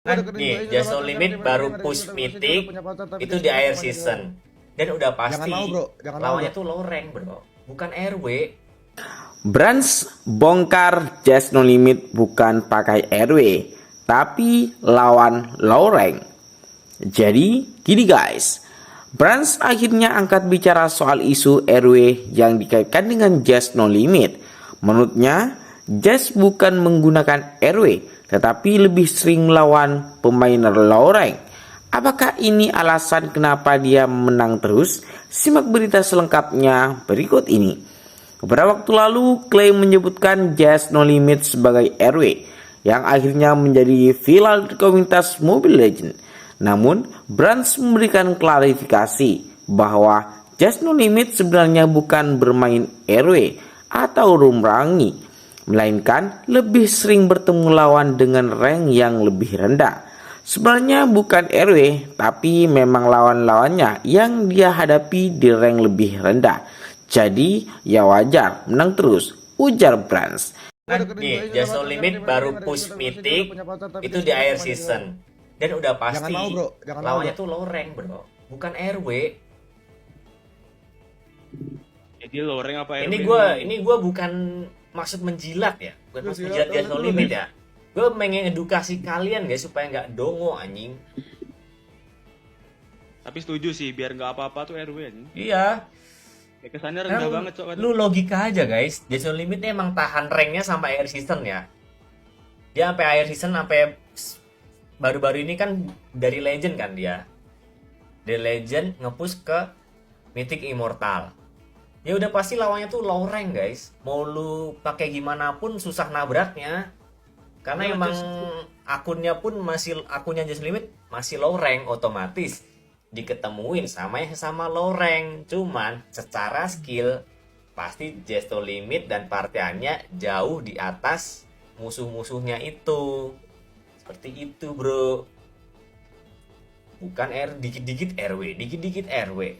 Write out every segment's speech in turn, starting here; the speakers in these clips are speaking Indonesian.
Kan nih, Just No Limit baru push mythic itu di akhir season. Dan udah pasti lawannya tuh low rank bro, bukan RW. Brands bongkar Just No Limit bukan pakai RW, tapi lawan low rank. Jadi gini guys, Brands akhirnya angkat bicara soal isu RW yang dikaitkan dengan Just No Limit. Menurutnya, Just bukan menggunakan RW, tetapi lebih sering melawan pemain low rank. Apakah ini alasan kenapa dia menang terus? Simak berita selengkapnya berikut ini. Beberapa waktu lalu, klaim menyebutkan Just No Limit sebagai RW yang akhirnya menjadi viral di komunitas Mobile Legends. Namun, Brands memberikan klarifikasi bahwa Just No Limit sebenarnya bukan bermain RW atau room rangi, melainkan lebih sering bertemu lawan dengan rank yang lebih rendah. Sebenarnya bukan RW, tapi memang lawan-lawannya yang dia hadapi di rank lebih rendah. Jadi ya wajar menang terus, ujar Brands. Kan nih, Just No Limit baru push mythic itu di akhir season. Dan udah pasti lawannya tuh low rank bro, bukan RW. Jadi low rank apa RW? Ini gua bukan maksud menjilat ya, bukan maksud menjilat Just No Limit ya. Gue pengen edukasi kalian guys supaya nggak dongo anjing. Tapi setuju sih, biar nggak apa-apa tuh RW anjing. Iya. Ya kesannya rendah banget cok. Lu logika aja guys, Just No Limit ini emang tahan ranknya sampai akhir season ya. Dia sampai akhir season, sampai baru-baru ini kan dari Legend kan dia. Dari Legend nge-push ke Mythic Immortal. Ya udah pasti lawannya tuh low rank guys. Mau lu pakai gimana pun susah nabraknya. Karena emang akunnya pun akunnya Just No Limit masih low rank, otomatis diketemuin sama yang sama low rank. Cuman secara skill pasti Just No Limit dan partiannya jauh di atas musuh-musuhnya itu. Seperti itu bro. Bukan dikit-dikit RW, dikit-dikit RW.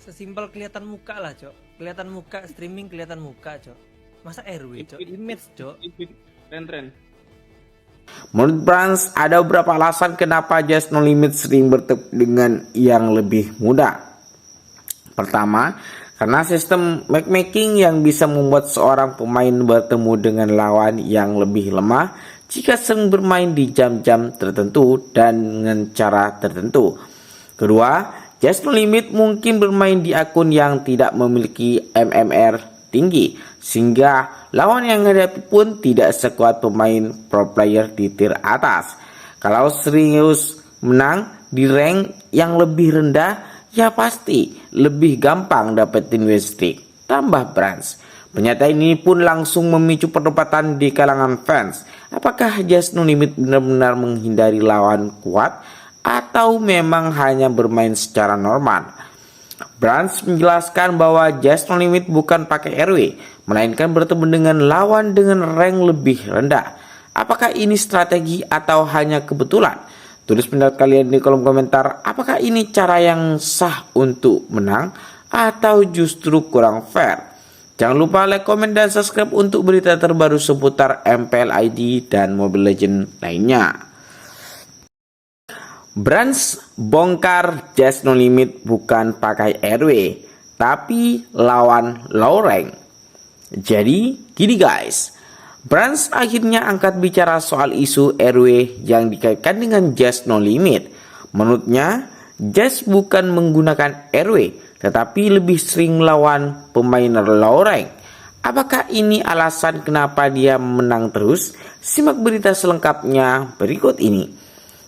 Sesimpel kelihatan muka lah cok, kelihatan muka, streaming kelihatan muka cok. Masa RW cok, image cok. Tren. Menurut Brands, ada beberapa alasan kenapa Just No Limit sering bertemu dengan yang lebih muda. Pertama, karena sistem matchmaking yang bisa membuat seorang pemain bertemu dengan lawan yang lebih lemah jika sering bermain di jam-jam tertentu dan dengan cara tertentu. Kedua, Just No Limit mungkin bermain di akun yang tidak memiliki MMR tinggi, sehingga lawan yang hadapi pun tidak sekuat pemain pro player di tier atas. Kalau serius menang di rank yang lebih rendah, ya pasti lebih gampang dapetin win streak, tambah Brands. Pernyataan ini pun langsung memicu perdebatan di kalangan fans. Apakah Just No Limit benar-benar menghindari lawan kuat atau memang hanya bermain secara normal? Brands menjelaskan bahwa Just No Limit bukan pakai RW, melainkan bertemu dengan lawan dengan rank lebih rendah. Apakah ini strategi atau hanya kebetulan? Tulis pendapat kalian di kolom komentar. Apakah ini cara yang sah untuk menang atau justru kurang fair? Jangan lupa like, komen, dan subscribe untuk berita terbaru seputar MPL ID dan Mobile Legends lainnya. Brands bongkar Just No Limit bukan pakai RW, tapi lawan low rank. Jadi gini guys, Brands akhirnya angkat bicara soal isu RW yang dikaitkan dengan Just No Limit. Menurutnya, Just bukan menggunakan RW, tetapi lebih sering melawan pemain low rank. Apakah ini alasan kenapa dia menang terus? Simak berita selengkapnya berikut ini.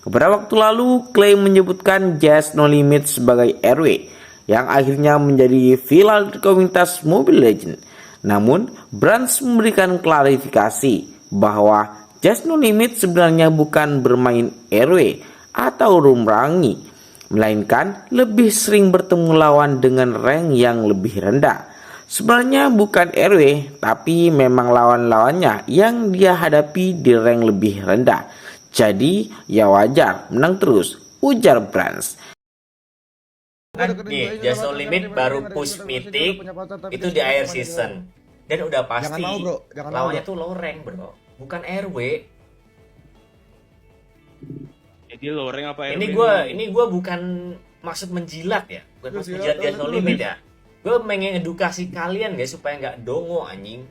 Beberapa waktu lalu, klaim menyebutkan Just No Limit sebagai RW yang akhirnya menjadi viral di komunitas Mobile Legends. Namun, Brands memberikan klarifikasi bahwa Just No Limit sebenarnya bukan bermain RW atau room rangi, melainkan lebih sering bertemu lawan dengan rank yang lebih rendah. Sebenarnya bukan RW, tapi memang lawan-lawannya yang dia hadapi di rank lebih rendah. Jadi ya wajar menang terus, ujar Brands. Kan nih, Just No Limit baru push mythic itu di akhir season. Dan udah pasti lawannya tuh low rank bro, bukan RW. Jadi low rank apa RW? Ini gua bukan maksud menjilat ya, bukan maksud menjilat Just No Limit ya. Gue pengen edukasi kalian guys supaya nggak dongo anjing.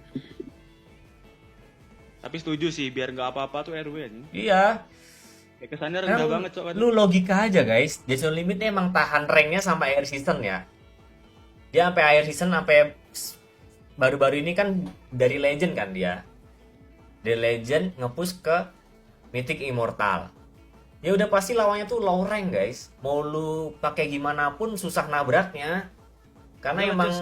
Tapi setuju sih, biar nggak apa-apa tuh RW anjing. Iya. Kayak kesannya rendah Kan banget cok. lu logika aja guys, Just No Limit ini emang tahan ranknya sampai akhir season ya. Dia sampai akhir season, sampai baru-baru ini kan dari Legend kan dia. Dari Legend nge-push ke Mythic Immortal. Ya udah pasti lawannya tuh low rank guys. Mau lu pakai gimana pun susah nabraknya. Karena emang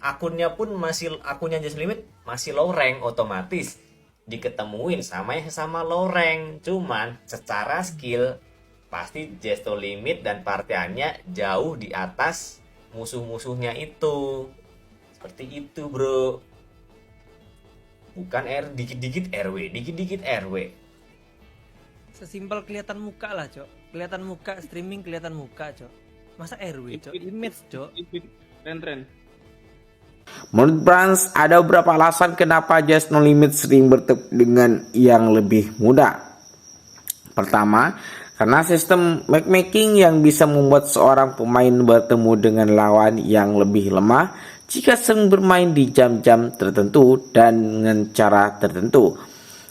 akunnya pun masih, akunnya Just No Limit masih low rank, otomatis diketemuin sama yang sesama low rank. Cuman secara skill pasti Just No Limit dan partiannya jauh di atas musuh-musuhnya itu. Seperti itu bro. Bukan dikit-dikit RW, dikit-dikit RW. Sesimpel kelihatan muka lah, Cok. Kelihatan muka, streaming kelihatan muka, Cok. Masa RW, Cok? Image, Cok. Tren. Menurut Brans, ada beberapa alasan kenapa Just No Limit sering bertemu dengan yang lebih mudah. Pertama, karena sistem matchmaking yang bisa membuat seorang pemain bertemu dengan lawan yang lebih lemah jika sering bermain di jam-jam tertentu dan dengan cara tertentu.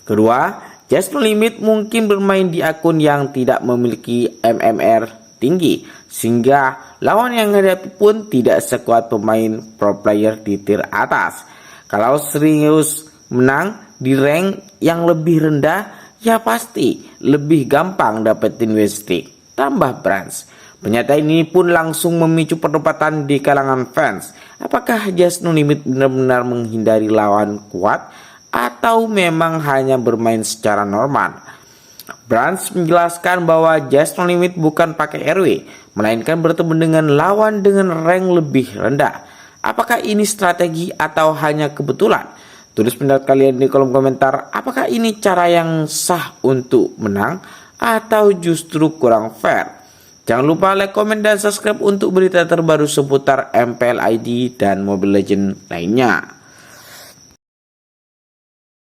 Kedua, Just No Limit mungkin bermain di akun yang tidak memiliki MMR tinggi, sehingga lawan yang dihadapi pun tidak sekuat pemain pro player di tier atas. Kalau serius menang di rank yang lebih rendah, ya pasti lebih gampang dapetin win streak. Tambah Brans. Pernyataan ini pun langsung memicu perdebatan di kalangan fans. Apakah Just No Limit benar-benar menghindari lawan kuat atau memang hanya bermain secara normal? Brans menjelaskan bahwa Just No Limit bukan pakai RW, melainkan bertemu dengan lawan dengan rank lebih rendah. Apakah ini strategi atau hanya kebetulan? Tulis pendapat kalian di kolom komentar. Apakah ini cara yang sah untuk menang atau justru kurang fair? Jangan lupa like, komen, dan subscribe untuk berita terbaru seputar MPL ID dan Mobile Legends lainnya.